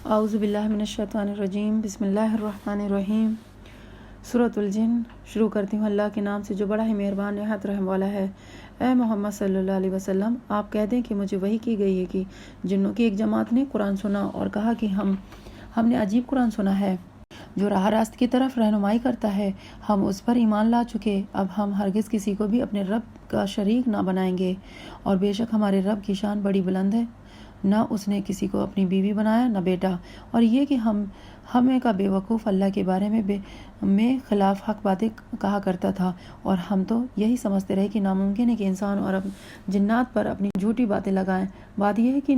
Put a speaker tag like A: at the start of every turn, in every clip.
A: اعوذ باللہ من الشیطان الرجیم، بسم اللہ الرحمن الرحیم۔ سورۃ الجن شروع کرتی ہوں اللہ کے نام سے جو بڑا ہی مہربان نہایت رحم والا ہے۔ اے محمد صلی اللہ علیہ وسلم، آپ کہہ دیں کہ مجھے وحی کی گئی ہے کہ جنوں کی ایک جماعت نے قرآن سنا اور کہا کہ ہم نے عجیب قرآن سنا ہے جو راہ راست کی طرف رہنمائی کرتا ہے، ہم اس پر ایمان لا چکے، اب ہم ہرگز کسی کو بھی اپنے رب کا شریک نہ بنائیں گے، اور بے شک ہمارے رب کی شان بڑی بلند ہے، نہ اس نے کسی کو اپنی بیوی بنایا نہ بیٹا، اور یہ کہ ہمیں کا بے وقوف اللہ کے بارے میں خلاف حق باتیں کہا کرتا تھا، اور ہم تو یہی سمجھتے رہے کہ ناممکن ہے کہ انسان اور جنات پر اپنی جھوٹی باتیں لگائیں۔ بات یہ ہے کہ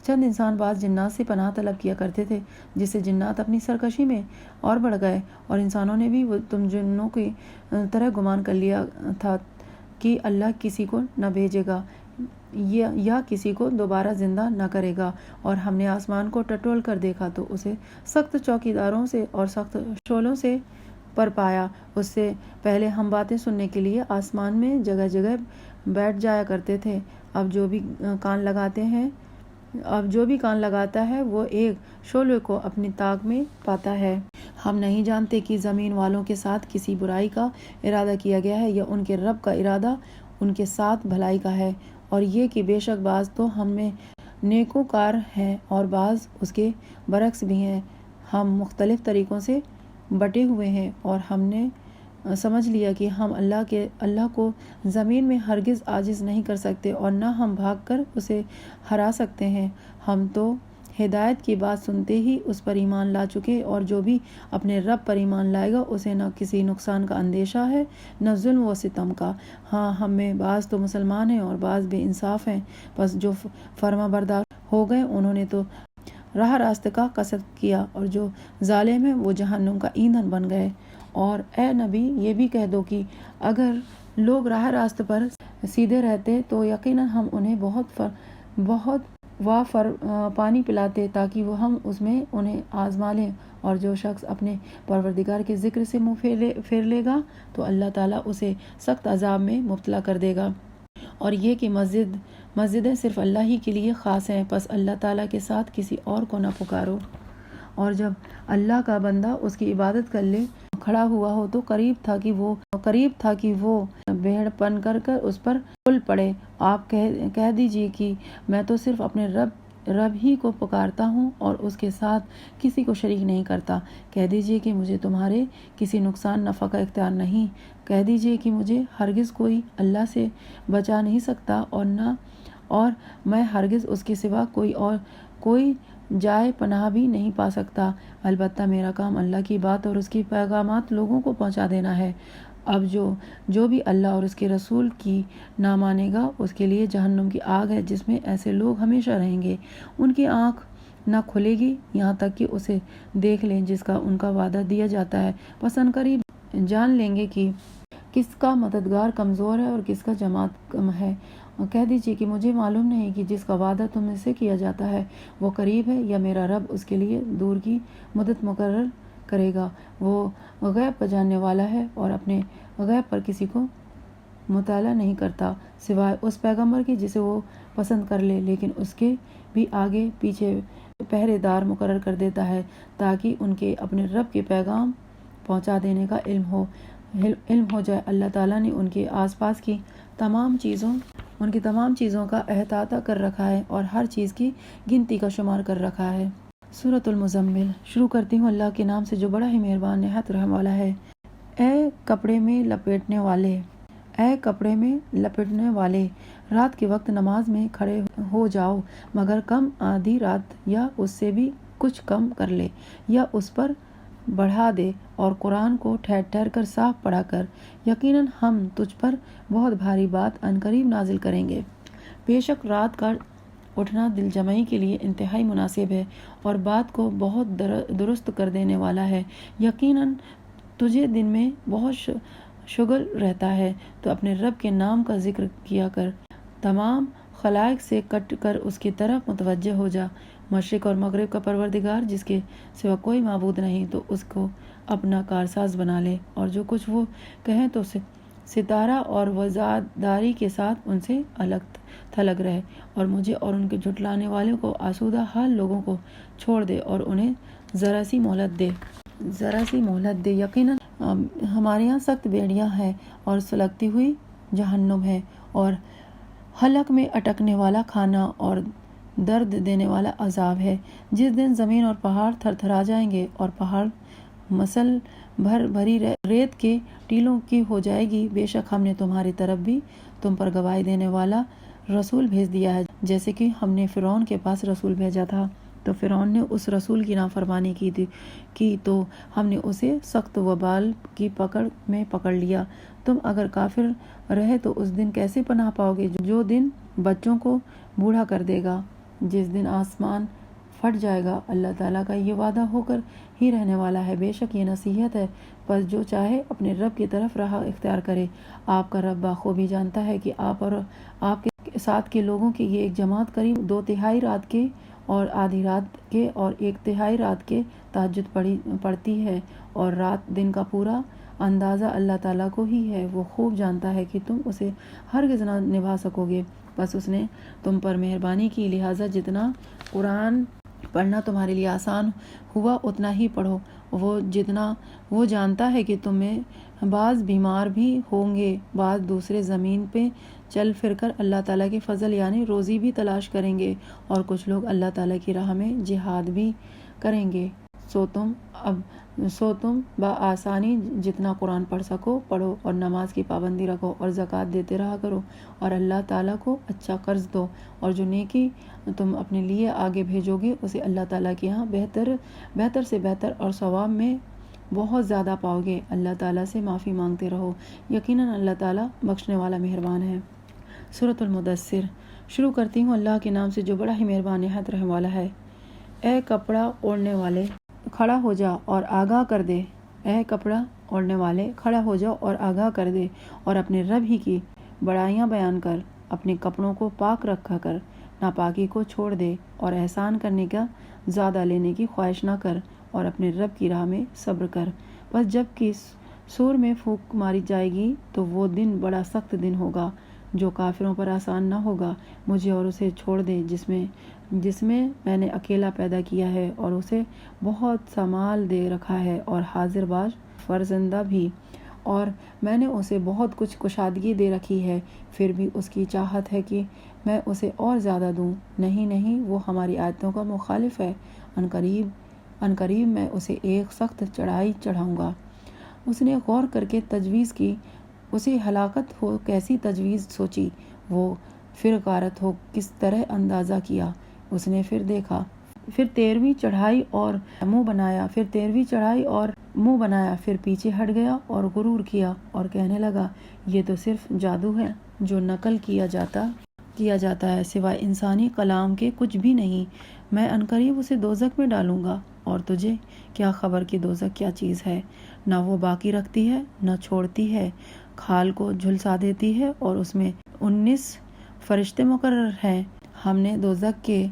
A: چند انسان بعض جنات سے پناہ طلب کیا کرتے تھے، جس سے جنات اپنی سرکشی میں اور بڑھ گئے، اور انسانوں نے بھی تم جنوں کی طرح گمان کر لیا تھا کہ اللہ کسی کو نہ بھیجے گا یا کسی کو دوبارہ زندہ نہ کرے گا، اور ہم نے آسمان کو ٹٹول کر دیکھا تو اسے سخت چوکیداروں سے اور سخت شعلوں سے پر پایا۔ اس سے پہلے ہم باتیں سننے کے لیے آسمان میں جگہ جگہ بیٹھ جایا کرتے تھے، اب جو بھی کان لگاتا ہے وہ ایک شعلے کو اپنی طاق میں پاتا ہے۔ ہم نہیں جانتے کہ زمین والوں کے ساتھ کسی برائی کا ارادہ کیا گیا ہے یا ان کے رب کا ارادہ ان کے ساتھ بھلائی کا ہے، اور یہ کہ بے شک بعض تو ہم میں نیکوکار ہیں اور بعض اس کے برعکس بھی ہیں، ہم مختلف طریقوں سے بٹے ہوئے ہیں، اور ہم نے سمجھ لیا کہ ہم اللہ کو زمین میں ہرگز عاجز نہیں کر سکتے اور نہ ہم بھاگ کر اسے ہرا سکتے ہیں۔ ہم تو ہدایت کی بات سنتے ہی اس پر ایمان لا چکے، اور جو بھی اپنے رب پر ایمان لائے گا اسے نہ کسی نقصان کا اندیشہ ہے نہ ظلم و ستم کا۔ ہاں، ہم میں بعض تو مسلمان ہیں اور بعض بے انصاف ہیں، پس جو فرما بردار ہو گئے انہوں نے تو راہ راست کا قصد کیا، اور جو ظالم ہیں وہ جہنم کا ایندھن بن گئے۔ اور اے نبی، یہ بھی کہہ دو کہ اگر لوگ راہ راست پر سیدھے رہتے تو یقیناً ہم انہیں بہت پانی پلاتے تاکہ وہ ہم اس میں انہیں آزما لیں، اور جو شخص اپنے پروردگار کے ذکر سے منہ پھیر لے گا تو اللہ تعالیٰ اسے سخت عذاب میں مبتلا کر دے گا۔ اور یہ کہ مسجدیں صرف اللہ ہی کے لیے خاص ہیں، پس اللہ تعالیٰ کے ساتھ کسی اور کو نہ پکارو، اور جب اللہ کا بندہ اس کی عبادت کر لے کھڑا ہوا ہو تو قریب تھا کہ وہ بھیڑ پن کر اس پر کھل پڑے۔ آپ کہہ دیجئے کہ میں تو صرف اپنے رب ہی کو پکارتا ہوں اور اس کے ساتھ کسی کو شریک نہیں کرتا۔ کہہ دیجئے کہ مجھے تمہارے کسی نقصان نفع کا اختیار نہیں، کہہ دیجئے کہ مجھے ہرگز کوئی اللہ سے بچا نہیں سکتا، اور میں ہرگز اس کے سوا کوئی جائے پناہ بھی نہیں پا سکتا، البتہ میرا کام اللہ کی بات اور اس کی پیغامات لوگوں کو پہنچا دینا ہے۔ اب جو بھی اللہ اور اس کے رسول کی نہ مانے گا اس کے لیے جہنم کی آگ ہے جس میں ایسے لوگ ہمیشہ رہیں گے، ان کی آنکھ نہ کھلے گی یہاں تک کہ اسے دیکھ لیں جس کا ان کا وعدہ دیا جاتا ہے، پس عنقریب جان لیں گے کہ کس کا مددگار کمزور ہے اور کس کا جماعت کم ہے۔ کہہ دیجئے کہ مجھے معلوم نہیں کہ جس کا وعدہ تم سے کیا جاتا ہے وہ قریب ہے یا میرا رب اس کے لیے دور کی مدت مقرر کرے گا۔ وہ غیب کا جاننے والا ہے اور اپنے غیب پر کسی کو مطلع نہیں کرتا سوائے اس پیغمبر کے جسے وہ پسند کر لے، لیکن اس کے بھی آگے پیچھے پہرے دار مقرر کر دیتا ہے تاکہ ان کے اپنے رب کے پیغام پہنچا دینے کا علم ہو جائے۔ اللہ تعالیٰ نے ان کے آس پاس کی تمام چیزوں کا احاطہ کر رکھا ہے اور ہر چیز کی گنتی کا شمار کر رکھا ہے۔ سورۃ المزمل شروع کرتی ہوں اللہ کے نام سے جو بڑا ہی مہربان نہایت رحم والا ہے۔ اے کپڑے میں لپیٹنے والے، رات کے وقت نماز میں کھڑے ہو جاؤ مگر کم آدھی رات یا اس سے بھی کچھ کم کر لے یا اس پر بڑھا دے، اور قرآن کو ٹھہر ٹھہر کر صاف پڑھا کر، یقیناً ہم تجھ پر بہت بھاری بات عنقریب نازل کریں گے۔ بے شک رات کا اٹھنا دل جمعی کے لیے انتہائی مناسب ہے اور بات کو بہت درست کر دینے والا ہے۔ یقیناً تجھے دن میں بہت شغل رہتا ہے تو اپنے رب کے نام کا ذکر کیا کر، تمام خلائق سے کٹ کر اس کی طرف متوجہ ہو جا۔ مشرق اور مغرب کا پروردگار جس کے سوا کوئی معبود نہیں تو اس کو اپنا کارساز بنا لے، اور جو کچھ وہ کہیں تو ستارہ اور وزاداری کے ساتھ ان سے الگ تھلگ رہے، اور مجھے اور ان کے جھٹلانے والوں کو آسودہ حال لوگوں کو چھوڑ دے اور انہیں ذرا سی مہلت دے۔ یقیناً ہمارے یہاں سخت بیڑیاں ہیں اور سلگتی ہوئی جہنم ہے، اور حلق میں اٹکنے والا کھانا اور درد دینے والا عذاب ہے۔ جس دن زمین اور پہاڑ تھر تھرا جائیں گے اور پہاڑ مسل بھری ریت کے ٹیلوں کی ہو جائے گی، بے شک ہم نے تمہاری طرف بھی تم پر گواہی دینے والا رسول بھیج دیا ہے، جیسے کہ ہم نے فرعون کے پاس رسول بھیجا تھا۔ تو فرعون نے اس رسول کی نافرمانی کی تو ہم نے اسے سخت وبال کی پکڑ میں پکڑ لیا۔ تم اگر کافر رہے تو اس دن کیسے پناہ پاؤ گے جو دن بچوں کو بوڑھا کر دے گا، جس دن آسمان پھٹ جائے گا۔ اللہ تعالیٰ کا یہ وعدہ ہو کر ہی رہنے والا ہے، بے شک یہ نصیحت ہے، پس جو چاہے اپنے رب کی طرف راہ اختیار کرے۔ آپ کا رب بخوبی جانتا ہے کہ آپ اور آپ کے ساتھ کے لوگوں کی یہ ایک جماعت قریب 2/3 رات کے اور آدھی رات کے اور 1/3 رات کے تہجد پڑھتی ہے، اور رات دن کا پورا اندازہ اللہ تعالیٰ کو ہی ہے۔ وہ خوب جانتا ہے کہ تم اسے ہرگز نہ نبھا سکو گے، بس اس نے تم پر مہربانی کی، لہٰذا جتنا قرآن پڑھنا تمہارے لیے آسان ہوا اتنا ہی پڑھو۔ وہ جانتا ہے کہ تم میں بعض بیمار بھی ہوں گے، بعض دوسرے زمین پہ چل پھر کر اللہ تعالیٰ کے فضل یعنی روزی بھی تلاش کریں گے، اور کچھ لوگ اللہ تعالیٰ کی راہ میں جہاد بھی کریں گے۔ سو تم بآسانی جتنا قرآن پڑھ سکو پڑھو، اور نماز کی پابندی رکھو اور زکوٰۃ دیتے رہا کرو، اور اللہ تعالیٰ کو اچھا قرض دو، اور جو نیکی تم اپنے لیے آگے بھیجو گے اسے اللہ تعالیٰ کے ہاں بہتر سے بہتر اور ثواب میں بہت زیادہ پاؤ گے۔ اللہ تعالیٰ سے معافی مانگتے رہو، یقیناً اللہ تعالیٰ بخشنے والا مہربان ہے۔ سورۃ المدثر۔ شروع کرتی ہوں اللہ کے نام سے جو بڑا ہی مہربان نہایت رحم والا ہے۔ اے کپڑا اوڑھنے والے کھڑا ہو جا اور آگاہ کر دے، اے کپڑا اوڑھنے والے کھڑا ہو جا اور آگاہ کر دے، اور اپنے رب ہی کی بڑائیاں بیان کر، اپنے کپڑوں کو پاک رکھا کر، ناپاکی کو چھوڑ دے، اور احسان کرنے کا زیادہ لینے کی خواہش نہ کر، اور اپنے رب کی راہ میں صبر کر۔ بس جب کہ سور میں پھونک ماری جائے گی تو وہ دن بڑا سخت دن ہوگا جو کافروں پر آسان نہ ہوگا۔ مجھے اور اسے چھوڑ دے جس میں میں نے اکیلا پیدا کیا ہے، اور اسے بہت سا مال دے رکھا ہے اور حاضر باش فرزندہ بھی، اور میں نے اسے بہت کچھ کشادگی دے رکھی ہے، پھر بھی اس کی چاہت ہے کہ میں اسے اور زیادہ دوں۔ نہیں، وہ ہماری آیتوں کا مخالف ہے۔ عنقریب میں اسے ایک سخت چڑھائی چڑھاؤں گا۔ اس نے غور کر کے تجویز کی، اسے ہلاکت ہو کیسی تجویز سوچی، وہ پھر غارت ہو کس طرح اندازہ کیا۔ اس نے پھر دیکھا، پھر 13ویں چڑھائی اور منہ بنایا، پھر پیچھے ہٹ گیا اور غرور کیا اور کہنے لگا یہ تو صرف جادو ہے جو نقل کیا جاتا ہے، سوائے انسانی کلام کے کچھ بھی نہیں۔ میں عنقریب اسے دوزخ میں ڈالوں گا، اور تجھے کیا خبر کہ دوزخ کیا چیز ہے؟ نہ وہ باقی رکھتی ہے نہ چھوڑتی ہے، کھال کو جھلسا دیتی ہے، اور اس میں 19 فرشتے مقرر ہیں۔ ہم نے دوزخ کے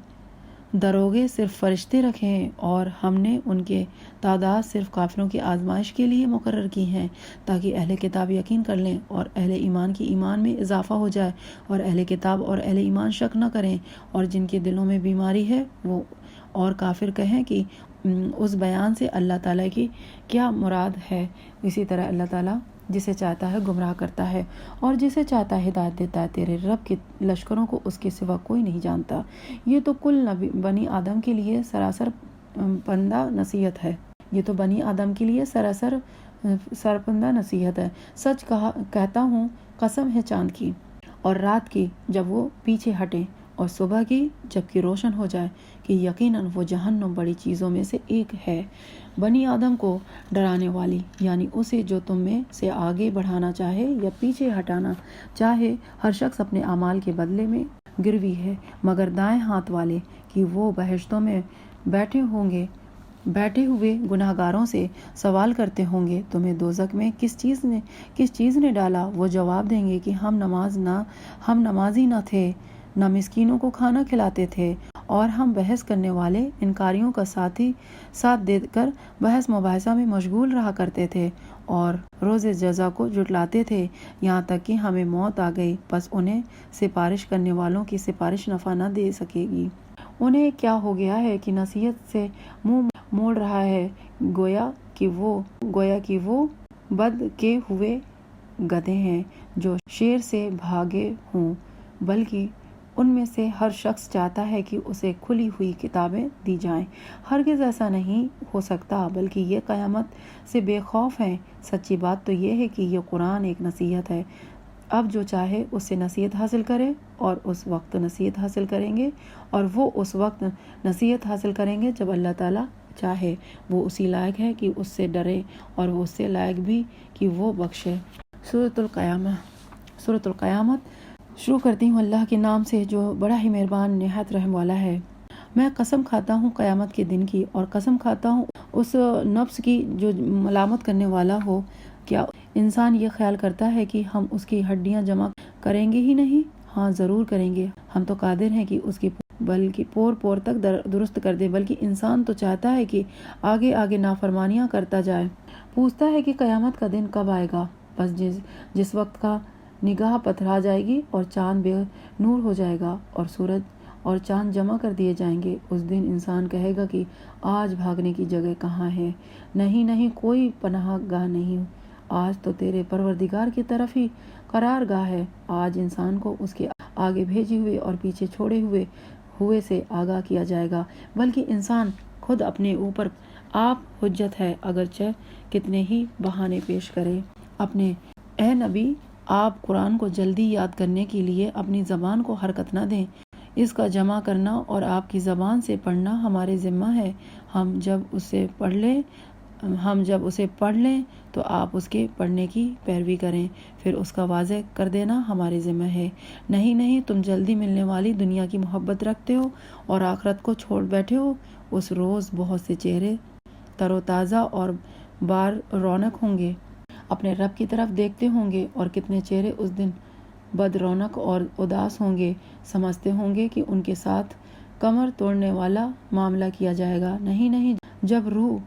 A: دروگے صرف فرشتے رکھے ہیں، اور ہم نے ان کے تعداد صرف کافروں کی آزمائش کے لیے مقرر کی ہیں، تاکہ اہل کتاب یقین کر لیں اور اہل ایمان کی ایمان میں اضافہ ہو جائے، اور اہل کتاب اور اہل ایمان شک نہ کریں، اور جن کے دلوں میں بیماری ہے وہ اور کافر کہیں کہ اس بیان سے اللہ تعالیٰ کی کیا مراد ہے۔ اسی طرح اللہ تعالیٰ جسے چاہتا ہے گمراہ کرتا ہے اور جسے چاہتا ہے ہدایت دیتا ہے۔ تیرے رب کے لشکروں کو اس کے سوا کوئی نہیں جانتا۔ یہ تو کل بنی آدم کے لیے سراسر پندہ نصیحت ہے۔ سرپندہ نصیحت ہے۔ سچ کہتا ہوں، قسم ہے چاند کی اور رات کی جب وہ پیچھے ہٹے، اور صبح کی جب کہ روشن ہو جائے، کہ یقیناً وہ جہنم بڑی چیزوں میں سے ایک ہے، بنی آدم کو ڈرانے والی، یعنی اسے جو تم میں سے آگے بڑھانا چاہے یا پیچھے ہٹانا چاہے۔ ہر شخص اپنے اعمال کے بدلے میں گروی ہے، مگر دائیں ہاتھ والے کہ وہ بہشتوں میں بیٹھے ہوئے گناہگاروں سے سوال کرتے ہوں گے، تمہیں دوزخ میں کس چیز نے ڈالا؟ وہ جواب دیں گے کہ ہم نمازی نہ تھے، نہ مسکینوں کو کھانا کھلاتے تھے، اور ہم بحث کرنے والے انکاریوں کا ساتھ دے کر بحث مباحثہ میں مشغول رہا کرتے تھے اور روز جزا کو جھٹلاتے تھے، یہاں تک کہ ہمیں موت آ گئی، پس انہیں سفارش کرنے والوں کی سفارش نفع نہ دے سکے گی۔ انہیں کیا ہو گیا ہے کہ نصیحت سے منہ موڑ رہا ہے، گویا کہ وہ بد کے ہوئے گدھے ہیں جو شیر سے بھاگے ہوں، بلکہ ان میں سے ہر شخص چاہتا ہے کہ اسے کھلی ہوئی کتابیں دی جائیں۔ ہرگز ایسا نہیں ہو سکتا، بلکہ یہ قیامت سے بے خوف ہیں۔ سچی بات تو یہ ہے کہ یہ قرآن ایک نصیحت ہے۔ اب جو چاہے اس سے نصیحت حاصل کرے اور اس وقت نصیحت حاصل کریں گے، اور وہ اس وقت نصیحت حاصل کریں گے جب اللہ تعالیٰ چاہے۔ وہ اسی لائق ہے کہ اس سے ڈرے اور وہ اس سے لائق بھی کہ وہ بخشے۔ سورۃ القیامت شروع کرتی ہوں اللہ کے نام سے جو بڑا ہی مہربان نہایت رحم والا ہے۔ میں قسم کھاتا ہوں قیامت کے دن کی، اور قسم کھاتا ہوں اس نفس کی جو ملامت کرنے والا ہو۔ کیا انسان یہ خیال کرتا ہے کہ ہم اس کی ہڈیاں جمع کریں گے ہی نہیں؟ ہاں ضرور کریں گے، ہم تو قادر ہیں کہ اس کی بلکہ پور تک درست کر دے، بلکہ انسان تو چاہتا ہے کہ آگے نافرمانیاں کرتا جائے۔ پوچھتا ہے کہ قیامت کا دن کب آئے گا؟ بس جس وقت کا نگاہ پتھرا جائے گی اور چاند بے نور ہو جائے گا اور سورج اور چاند جمع کر دیے جائیں گے، اس دن انسان کہے گا کہ آج بھاگنے کی جگہ کہاں ہے؟ نہیں، کوئی پناہ گاہ نہیں، آج تو تیرے پروردگار کی طرف ہی قرار گاہ ہے۔ آج انسان کو اس کے آگے بھیجے ہوئے اور پیچھے چھوڑے ہوئے سے آگاہ کیا جائے گا، بلکہ انسان خود اپنے اوپر آپ حجت ہے، اگرچہ کتنے ہی بہانے پیش کرے۔ اے نبی، آپ قرآن کو جلدی یاد کرنے کے لیے اپنی زبان کو حرکت نہ دیں، اس کا جمع کرنا اور آپ کی زبان سے پڑھنا ہمارے ذمہ ہے۔ ہم جب اسے پڑھ لیں تو آپ اس کے پڑھنے کی پیروی کریں، پھر اس کا واضح کر دینا ہمارے ذمہ ہے۔ نہیں، تم جلدی ملنے والی دنیا کی محبت رکھتے ہو اور آخرت کو چھوڑ بیٹھے ہو۔ اس روز بہت سے چہرے تر و تازہ اور بار رونق ہوں گے، اپنے رب کی طرف دیکھتے ہوں گے، اور کتنے چہرے اس دن بد رونق اور اداس ہوں گے، سمجھتے ہوں گے کہ ان کے ساتھ کمر توڑنے والا معاملہ کیا جائے گا۔ نہیں، جب روح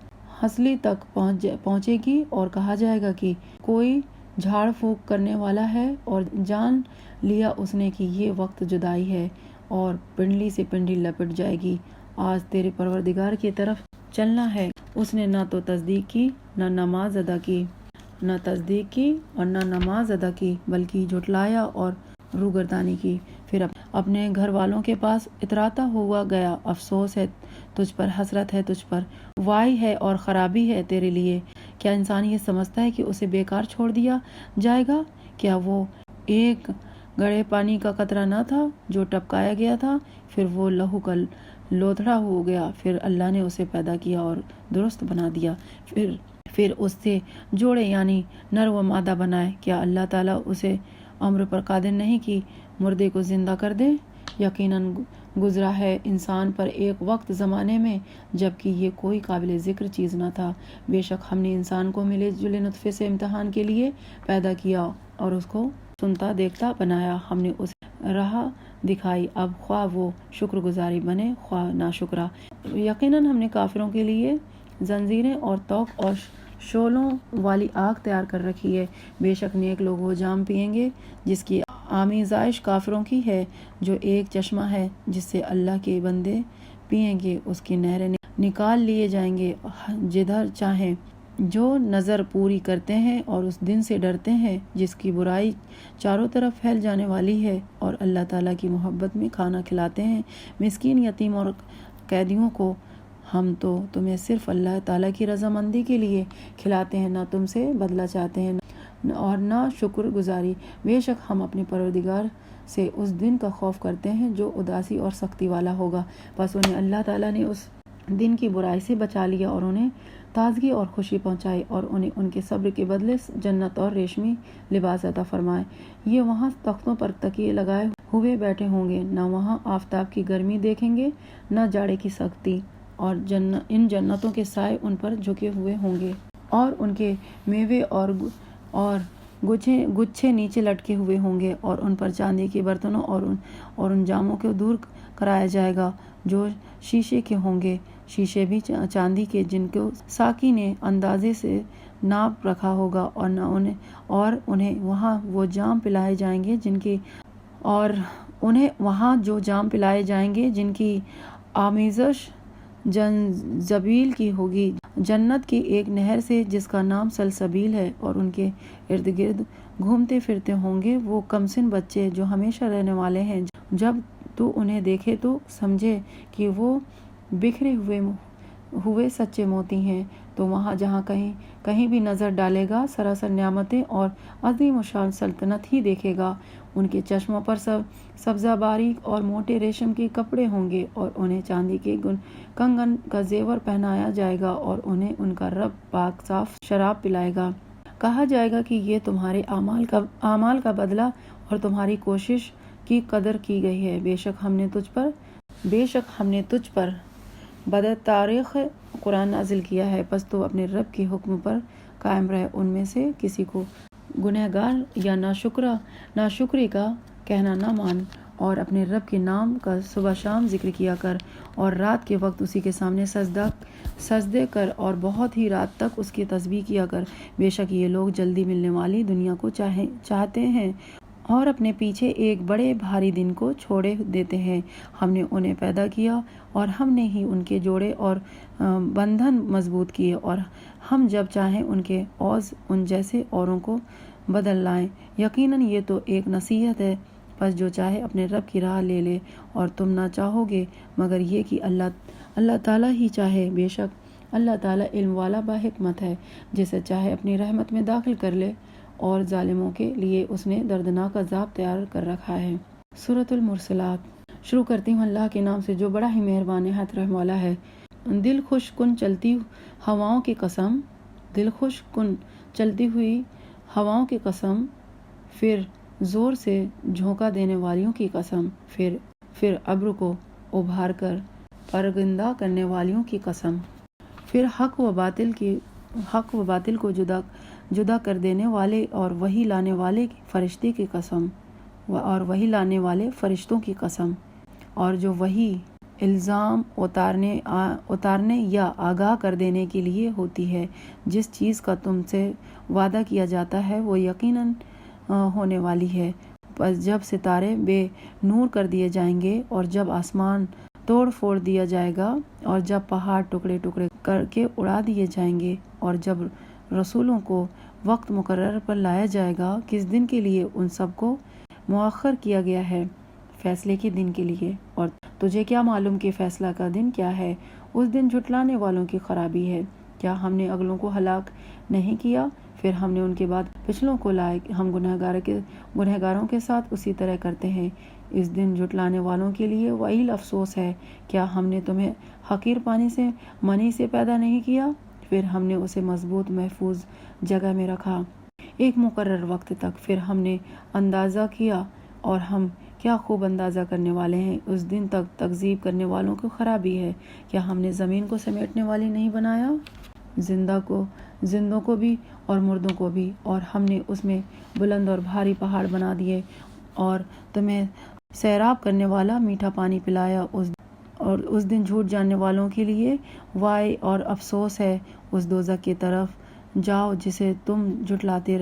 A: ہنسلی تک پہنچے گی اور کہا جائے گا کہ کوئی جھاڑ پھونک کرنے والا ہے، اور جان لیا اس نے کہ یہ وقت جدائی ہے، اور پنڈلی سے پنڈلی لپٹ جائے گی۔ آج تیرے پروردگار کی طرف چلنا ہے۔ اس نے نہ تو تصدیق کی نہ نماز ادا کی، بلکہ جھٹلایا اور روگردانی کی، پھر اپنے گھر والوں کے پاس اتراتا ہوا گیا۔ افسوس ہے تجھ پر، حسرت ہے تجھ پر، وائی ہے اور خرابی ہے تیرے لیے۔ کیا انسان یہ سمجھتا ہے کہ اسے بیکار چھوڑ دیا جائے گا؟ کیا وہ ایک گڑھے پانی کا قطرہ نہ تھا جو ٹپکایا گیا تھا، پھر وہ لہو کا لوتھڑا ہو گیا، پھر اللہ نے اسے پیدا کیا اور درست بنا دیا، پھر اس سے جوڑے یعنی نر و مادہ بنائے۔ کیا اللہ تعالیٰ اسے امر پر قادر نہیں کہ مردے کو زندہ کر دے؟ یقیناً گزرا ہے انسان پر ایک وقت زمانے میں جبکہ یہ کوئی قابل ذکر چیز نہ تھا۔ بے شک ہم نے انسان کو ملے جلے نطفے سے امتحان کے لیے پیدا کیا اور اس کو سنتا دیکھتا بنایا، ہم نے اسے راہ دکھائی، اب خواہ وہ شکر گزاری بنے خواہ ناشکرا۔ یقیناً ہم نے کافروں کے لیے زنجیریں اور توق اور شعلوں والی آگ تیار کر رکھی ہے۔ بے شک نیک لوگ وہ جام پئیں گے جس کی آمیزش کافروں کی ہے، جو ایک چشمہ ہے جس سے اللہ کے بندے پئیں گے، اس کی نہریں نکال لیے جائیں گے جدھر چاہیں۔ جو نظر پوری کرتے ہیں اور اس دن سے ڈرتے ہیں جس کی برائی چاروں طرف پھیل جانے والی ہے، اور اللہ تعالیٰ کی محبت میں کھانا کھلاتے ہیں مسکین، یتیم اور قیدیوں کو، ہم تو تمہیں صرف اللہ تعالیٰ کی رضامندی کے لیے کھلاتے ہیں، نہ تم سے بدلہ چاہتے ہیں اور نہ شکر گزاری۔ بے شک ہم اپنے پروردگار سے اس دن کا خوف کرتے ہیں جو اداسی اور سختی والا ہوگا۔ پس انہیں اللہ تعالیٰ نے اس دن کی برائی سے بچا لیا اور انہیں تازگی اور خوشی پہنچائی، اور انہیں ان کے صبر کے بدلے جنت اور ریشمی لباس عطا فرمائے۔ یہ وہاں تختوں پر تکیے لگائے ہوئے بیٹھے ہوں گے، نہ وہاں آفتاب کی گرمی دیکھیں گے نہ جاڑے کی سختی، اور ان جنتوں کے سائے ان پر جھکے ہوئے ہوں گے، اور ان کے میوے اور گچھے نیچے لٹکے ہوئے ہوں گے، اور ان پر چاندی کے برتنوں اور ان جاموں کو دور کرایا جائے گا۔ جو شیشے کے ہوں گے، شیشے بھی چاندی کے، جن کو ساقی نے اندازے سے ناپ رکھا ہوگا، اور انہیں وہاں وہ جام پلائے جائیں گے جن کی آمیزش جنزبیل کی ہوگی، جنت کی ایک نہر سے جس کا نام سلسبیل ہے، اور ان کے ارد گرد گھومتے پھرتے ہوں گے وہ کمسن بچے جو ہمیشہ رہنے والے ہیں۔ جب تو انہیں دیکھے تو سمجھے کہ وہ بکھرے ہوئے سچے موتی ہیں، تو وہاں جہاں کہیں بھی نظر ڈالے گا سراسر نعمتیں اور عظیم الشان سلطنت ہی دیکھے گا۔ ان کے چشموں پر سبزہ باریک اور موٹے ریشم کے کپڑے ہوں گے، اور انہیں چاندی کے کنگن کا زیور پہنایا جائے گا، اور انہیں ان کا رب پاک صاف شراب پلائے گا۔ کہا جائے گا کہ یہ تمہارے اعمال کا بدلہ اور تمہاری کوشش کی قدر کی گئی ہے۔ بے شک ہم نے تجھ پر بدء تاریخ قرآن نازل کیا ہے، پس تو اپنے رب کے حکم پر قائم رہ، ان میں سے کسی کو گنہگار یا ناشکری کا کہنا نہ مان، اور اپنے رب کے نام کا صبح شام ذکر کیا کر، اور رات کے وقت اسی کے سامنے سجدے کر، اور بہت ہی رات تک اس کی تسبیح کیا کر۔ بے شک یہ لوگ جلدی ملنے والی دنیا کو چاہتے ہیں اور اپنے پیچھے ایک بڑے بھاری دن کو چھوڑے دیتے ہیں۔ ہم نے انہیں پیدا کیا اور ہم نے ہی ان کے جوڑے اور بندھن مضبوط کیے، اور ہم جب چاہیں ان کے عوض ان جیسے اوروں کو بدل لائیں۔ یقیناً یہ تو ایک نصیحت ہے، پس جو چاہے اپنے رب کی راہ لے لے، اور تم نہ چاہو گے مگر یہ کہ اللہ تعالیٰ ہی چاہے۔ بے شک اللہ تعالیٰ علم والا با حکمت ہے، جسے چاہے اپنی رحمت میں داخل کر لے، اور ظالموں کے لیے اس نے دردناک عذاب تیار کر رکھا ہے۔ سورۃ المرسلات۔ شروع کرتی ہوں اللہ کے نام سے جو بڑا ہی مہربان نہایت رحم والا ہے۔ دل خوش کن چلتی ہواؤں کی قسم، دل خوش کن چلتی ہوئی ہواؤں کی قسم، پھر زور سے جھونکا دینے والیوں کی قسم، پھر ابر کو ابھار کر پرگندہ کرنے والیوں کی قسم، پھر حق و باطل کو جدا کر دینے والے اور وحی لانے والے فرشتے کی قسم، اور وحی لانے والے فرشتوں کی قسم، اور جو وحی الزام اتارنے یا آگاہ کر دینے کے لیے ہوتی ہے۔ جس چیز کا تم سے وعدہ کیا جاتا ہے وہ یقیناً ہونے والی ہے۔ بس جب ستارے بے نور کر دیے جائیں گے، اور جب آسمان توڑ پھوڑ دیا جائے گا، اور جب پہاڑ ٹکڑے ٹکڑے کر کے اڑا دیے جائیں گے، اور جب رسولوں کو وقت مقرر پر لایا جائے گا، کس دن کے لیے ان سب کو مؤخر کیا گیا ہے، فیصلے کے دن کے لیے۔ اور تجھے کیا معلوم کہ فیصلہ کا دن کیا ہے؟ اس دن جھٹلانے والوں کی خرابی ہے۔ کیا ہم نے اگلوں کو ہلاک نہیں کیا؟ پھر ہم نے ان کے بعد پچھلوں کو لائے۔ ہم گنہگاروں کے ساتھ اسی طرح کرتے ہیں۔ اس دن جھٹلانے والوں کے لیے ویل افسوس ہے۔ کیا ہم نے تمہیں حقیر منی سے پیدا نہیں کیا؟ پھر ہم نے اسے مضبوط محفوظ جگہ میں رکھا ایک مقرر وقت تک، پھر ہم نے اندازہ کیا، اور ہم کیا خوب اندازہ کرنے والے ہیں۔ اس دن تک تکذیب کرنے والوں کو خرابی ہے۔ کیا ہم نے زمین کو سمیٹنے والی نہیں بنایا، زندوں کو بھی اور مردوں کو بھی، اور ہم نے اس میں بلند اور بھاری پہاڑ بنا دیے، اور تمہیں سیراب کرنے والا میٹھا پانی پلایا۔ اور اس دن جھوٹ جاننے والوں کے لیے وائے اور افسوس ہے۔ اس دوزخ کی طرف جاؤ جسے تم جھٹلاتے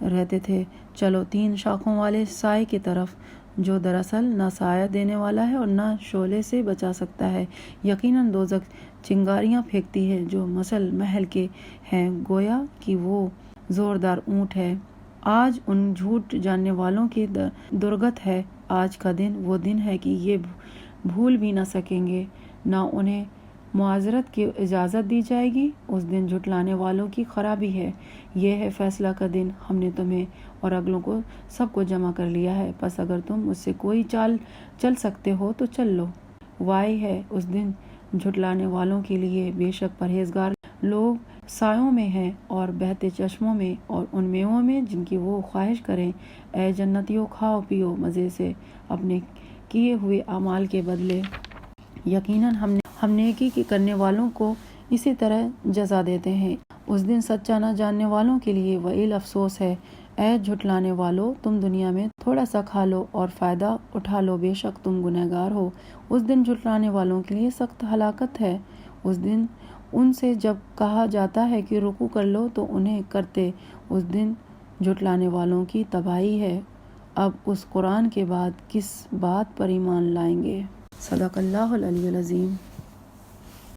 A: رہتے تھے، چلو 3 شاخوں والے سائے کی طرف، جو دراصل نہ سایہ دینے والا ہے اور نہ شعلے سے بچا سکتا ہے۔ یقیناً دوزخ چنگاریاں پھینکتی ہے جو مثل محل کے ہیں، گویا کہ وہ زوردار اونٹ ہے۔ آج ان جھوٹ جاننے والوں کی درگت ہے۔ آج کا دن وہ دن ہے کہ یہ بھول بھی نہ سکیں گے، نہ انہیں معذرت کی اجازت دی جائے گی۔ اس دن جھٹلانے والوں کی خرابی ہے۔ یہ ہے فیصلہ کا دن۔ ہم نے تمہیں اور اگلوں کو سب کو جمع کر لیا ہے، پس اگر تم مجھ سے کوئی چال چل سکتے ہو تو چل لو۔ وائے ہے اس دن جھٹلانے والوں کے لیے۔ بے شک پرہیزگار لوگ سایوں میں ہیں اور بہتے چشموں میں اور ان میووں میں جن کی وہ خواہش کریں۔ اے جنتیوں، کھاؤ پیو مزے سے اپنے کیے ہوئے اعمال کے بدلے۔ یقیناً ہم نیکی کرنے والوں کو اسی طرح جزا دیتے ہیں۔ اس دن سچا نہ جاننے والوں کے لیے ویل افسوس ہے۔ اے جھٹلانے والو، تم دنیا میں تھوڑا سا کھا لو اور فائدہ اٹھا لو، بے شک تم گنہگار ہو۔ اس دن جھٹلانے والوں کے لیے سخت ہلاکت ہے۔ اس دن ان سے جب کہا جاتا ہے کہ رکوع کر لو تو انہیں کرتے، اس دن جھٹلانے والوں کی تباہی ہے۔ اب اس قرآن کے بعد کس بات پر ایمان لائیں گے؟ صدق اللہ العلی العظیم۔